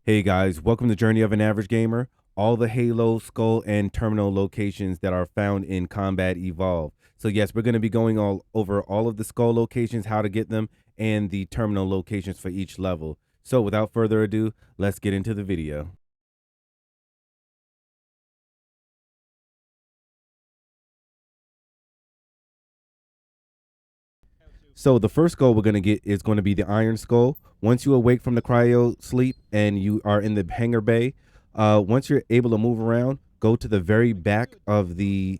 Hey guys, welcome to Journey of an Average Gamer. All the Halo, Skull, and Terminal locations that are found in Combat Evolve. So yes, we're going to be going all over all of the Skull locations, how to get them, and the Terminal locations for each level. So without further ado, let's get into the video. So the first skull we're going to get is going to be the Iron Skull. Once you awake from the cryo sleep and you are in the hangar bay, once you're able to move around, go to the very back of the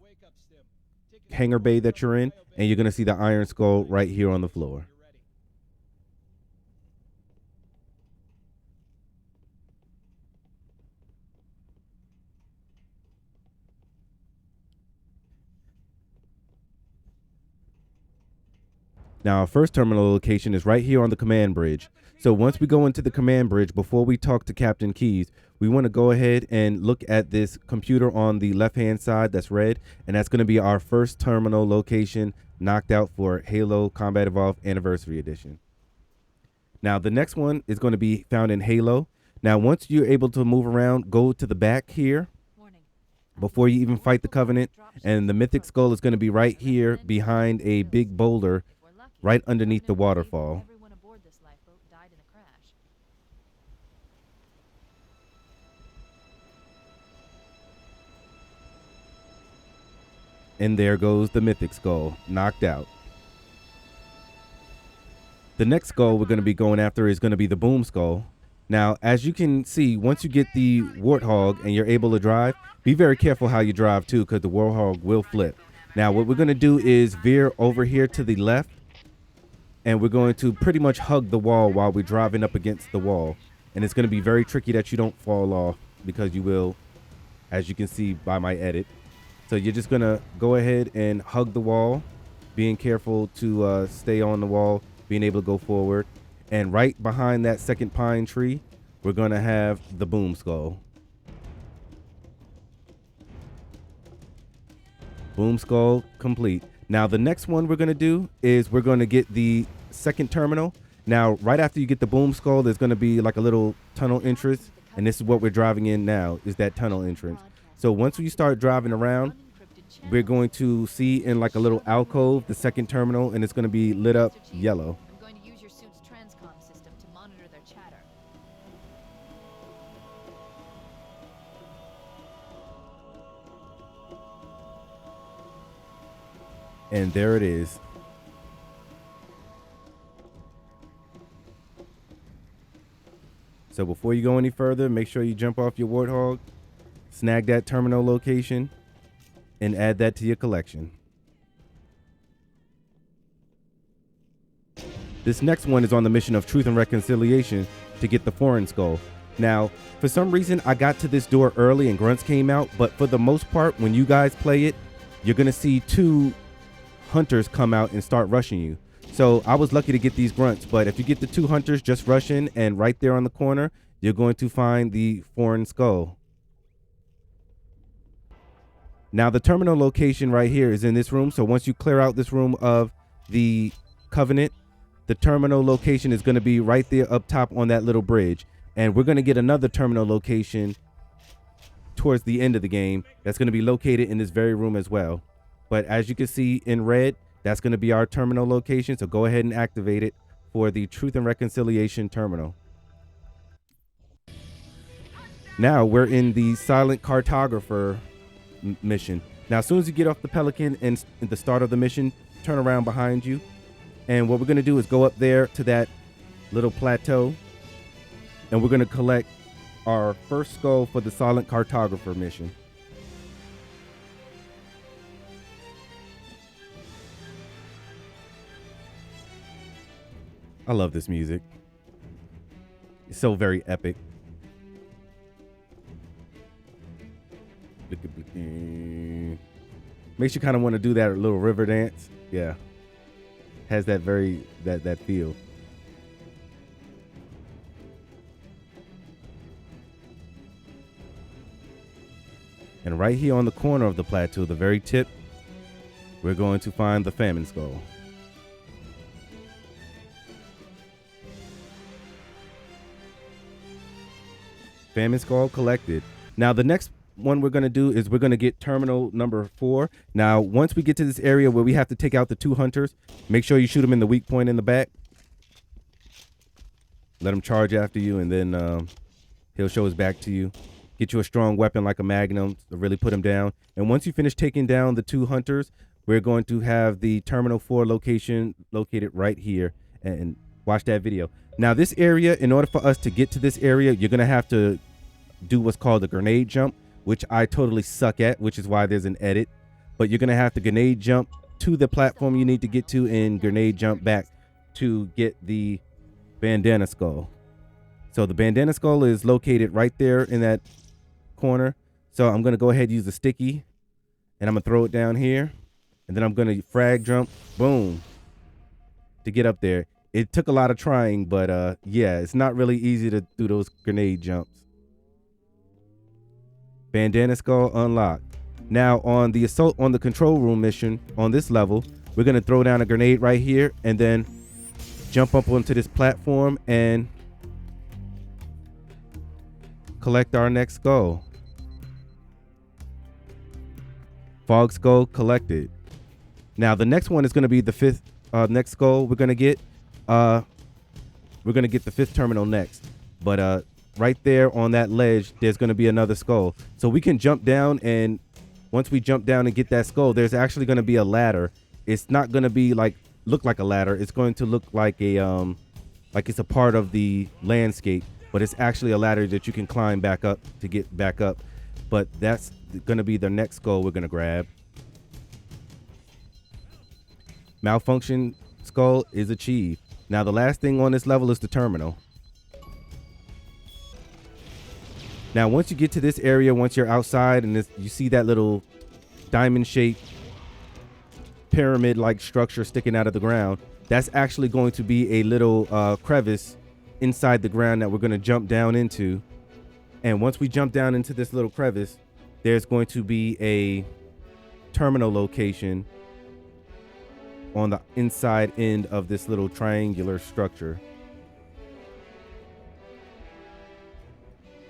hangar bay that you're in, and you're going to see the Iron Skull right here on the floor. Now, our first terminal location is right here on the command bridge. So once we go into the command bridge, before we talk to Captain Keys, we want to go ahead and look at this computer on the left-hand side that's red, and that's going to be our first terminal location knocked out for Halo Combat Evolved Anniversary Edition. Now, the next one is going to be found in Halo. Now, once you're able to move around, go to the back here before you even fight the Covenant, and the Mythic Skull is going to be right here behind a big boulder right underneath the waterfall. And there goes the Mythic Skull, knocked out. The next skull we're going to be going after is going to be the Boom Skull. Now, as you can see, once you get the Warthog and you're able to drive, be very careful how you drive too, because the Warthog will flip. Now, what we're going to do is veer over here to the left, and we're going to pretty much hug the wall while we're driving up against the wall. And it's going to be very tricky that you don't fall off, because you will, as you can see by my edit. So you're just going to go ahead and hug the wall, being careful to stay on the wall, being able to go forward. And right behind that second pine tree, we're going to have the Boom Skull. Boom Skull complete. Now, the next one we're going to do is we're going to get the second terminal. Now, right after you get the Boom Skull, there's going to be like a little tunnel entrance. And this is what we're driving in now, is that tunnel entrance. So once we start driving around, we're going to see in like a little alcove the second terminal, and it's going to be lit up yellow. I'm going to use your suit's transcom system to monitor their chatter. And there it is. So before you go any further, make sure you jump off your Warthog, snag that terminal location, and add that to your collection. This next one is on the mission of Truth and Reconciliation to get the Foreign Skull. Now, for some reason, I got to this door early and Grunts came out, but for the most part, when you guys play it, you're going to see two hunters come out and start rushing you. So I was lucky to get these Grunts, but if you get the two hunters, just rush in, and right there on the corner, you're going to find the Foreign Skull. Now, the terminal location right here is in this room. So once you clear out this room of the Covenant, the terminal location is going to be right there up top on that little bridge. And we're going to get another terminal location towards the end of the game that's going to be located in this very room as well. But as you can see in red, that's going to be our terminal location. So go ahead and activate it for the Truth and Reconciliation terminal. Now we're in the Silent Cartographer mission. Now, as soon as you get off the Pelican and at the start of the mission, turn around behind you. And what we're going to do is go up there to that little plateau, and we're going to collect our first skull for the Silent Cartographer mission. I love this music. It's so very epic. Makes you kind of want to do that little river dance. Yeah. Has that very, that feel. And right here on the corner of the plateau, the very tip, we're going to find the Famine Skull. Famine skull collected. Now the next one we're going to do is we're going to get terminal number 4. Now once we get to this area where we have to take out the 2 hunters, make sure you shoot them in the weak point in the back. Let him charge after you, and then he'll show his back to you. Get you a strong weapon like a magnum to really put him down. And once you finish taking down the 2 hunters, we're going to have the terminal 4 location located right here, and watch that video. Now this area, in order for us to get to this area, you're going to have to do what's called a grenade jump, which I totally suck at, which is why there's an edit. But you're going to have to grenade jump to the platform you need to get to and grenade jump back to get the bandana skull. So the bandana skull is located right there in that corner. So I'm going to go ahead and use the sticky, and I'm going to throw it down here, and then I'm going to frag jump, boom, to get up there. It took a lot of trying, but yeah, it's not really easy to do those grenade jumps. Bandana skull unlocked. Now on the assault on the control room mission on this level, we're going to throw down a grenade right here and then jump up onto this platform and collect our next skull. Fog skull collected. Now the next one is going to be the 5th next skull we're going to get. We're going to get the 5th terminal next. But right there on that ledge, there's going to be another skull. So we can jump down, and once we jump down and get that skull, there's actually going to be a ladder. It's not going to be look like a ladder. It's going to look like a like it's a part of the landscape, but it's actually a ladder that you can climb back up to get back up. But that's going to be the next skull we're going to grab. Malfunction skull is achieved. Now the last thing on this level is the terminal. Now, once you get to this area, once you're outside and you see that little diamond-shaped pyramid-like structure sticking out of the ground, that's actually going to be a little crevice inside the ground that we're going to jump down into. And once we jump down into this little crevice, there's going to be a terminal location on the inside end of this little triangular structure.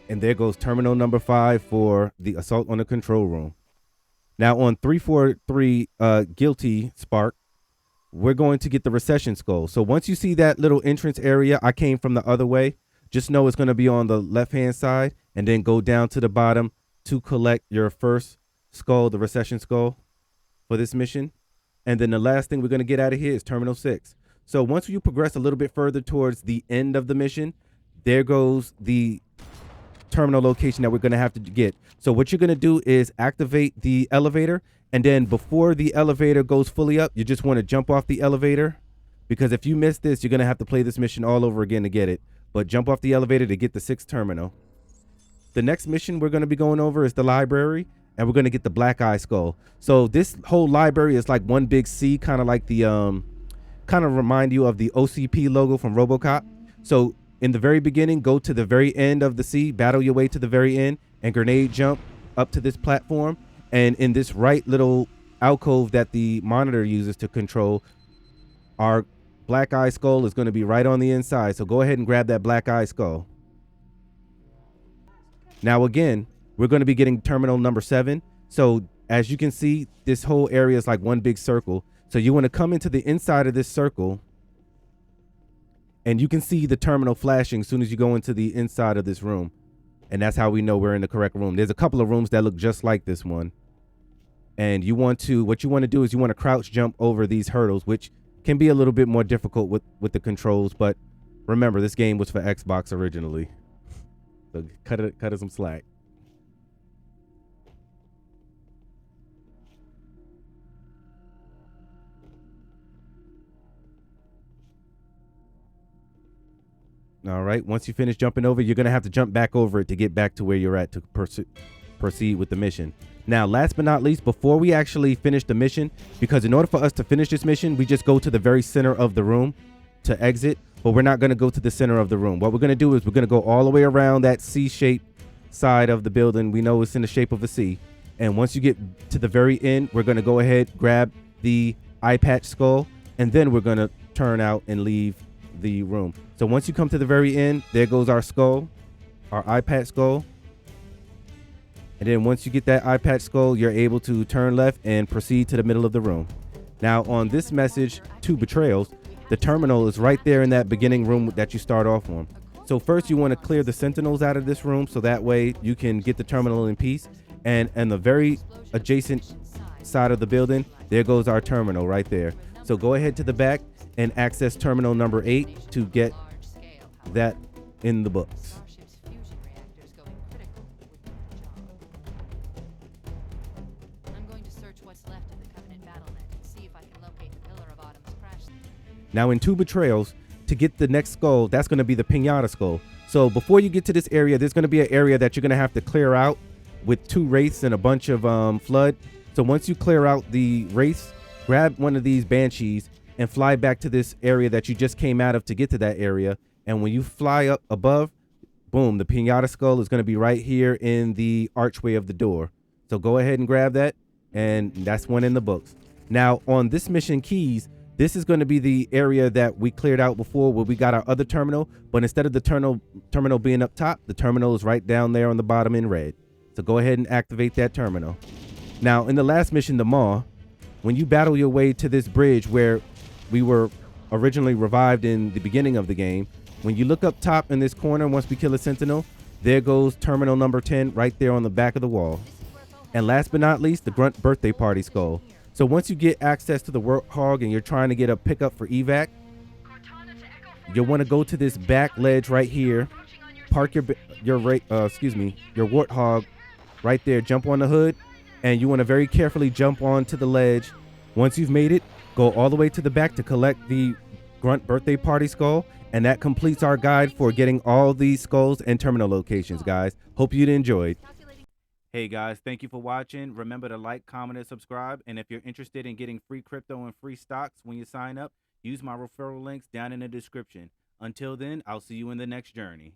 And there goes terminal number 5 for the assault on the control room. Now on 343 guilty spark, we're going to get the recession skull. So once you see that little entrance area, I came from the other way. Just know it's going to be on the left-hand side, and then go down to the bottom to collect your first skull, the recession skull, for this mission. And then the last thing we're going to get out of here is terminal 6. So once you progress a little bit further towards the end of the mission, there goes the terminal location that we're going to have to get. So what you're going to do is activate the elevator, and then before the elevator goes fully up, you just want to jump off the elevator, because if you miss this, you're going to have to play this mission all over again to get it. But jump off the elevator to get the 6th terminal. The next mission we're going to be going over is the library, and we're going to get the black eye skull. So this whole library is like one big C, kind of like the kind of remind you of the OCP logo from RoboCop. So in the very beginning, go to the very end of the sea, battle your way to the very end, and grenade jump up to this platform. And in this right little alcove that the monitor uses to control, our black eye skull is going to be right on the inside. So go ahead and grab that black eye skull. Now again, we're going to be getting terminal number 7. So as you can see, this whole area is like one big circle. So you want to come into the inside of this circle, and you can see the terminal flashing as soon as you go into the inside of this room. And that's how we know we're in the correct room. There's a couple of rooms that look just like this one. And what you want to do is you want to crouch jump over these hurdles, which can be a little bit more difficult with the controls. But remember, this game was for Xbox originally. So cut it some slack. All right, once you finish jumping over, you're going to have to jump back over it to get back to where you're at to proceed with the mission. Now, last but not least, before we actually finish the mission, because in order for us to finish this mission, we just go to the very center of the room to exit, but we're not going to go to the center of the room. What we're going to do is we're going to go all the way around that C-shaped side of the building. We know it's in the shape of a C. And once you get to the very end, we're going to go ahead, grab the eye patch skull, and then we're going to turn out and leave the room. So once you come to the very end, there goes our skull. our eye patch skull. And then once you get that eye patch skull, you're able to turn left and proceed to the middle of the room. Now on this message to Betrayals, the terminal is right there in that beginning room that you start off on. So first you want to clear the sentinels out of this room so that way you can get the terminal in peace. And the very adjacent side of the building, there goes our terminal right there. So go ahead to the back and access terminal number 8 to get that in the books. Now in 2 Betrayals, to get the next skull, that's going to be the Pinata skull. So before you get to this area, there's going to be an area that you're going to have to clear out with 2 wraiths and a bunch of flood. So once you clear out the wraiths, grab one of these banshees and fly back to this area that you just came out of to get to that area. And when you fly up above, boom, the Pinata skull is going to be right here in the archway of the door. So go ahead and grab that, and that's one in the books. Now on this mission keys, this is going to be the area that we cleared out before where we got our other terminal, but instead of the terminal being up top, the terminal is right down there on the bottom in red. So go ahead and activate that terminal. Now in the last mission, the Maw, when you battle your way to this bridge where we were originally revived in the beginning of the game, when you look up top in this corner, once we kill a sentinel, there goes terminal number 10 right there on the back of the wall. And last but not least, the Grunt birthday party skull. So once you get access to the Warthog and you're trying to get a pickup for evac, you'll want to go to this back ledge right here, park your Warthog right there, jump on the hood, and you want to very carefully jump onto the ledge. Once you've made it, go all the way to the back to collect the Grunt birthday party skull, and that completes our guide for getting all these skulls and terminal locations, guys. Hope you enjoyed. Hey guys, thank you for watching. Remember to like, comment, and subscribe. And if you're interested in getting free crypto and free stocks when you sign up, use my referral links down in the description. Until then, I'll see you in the next journey.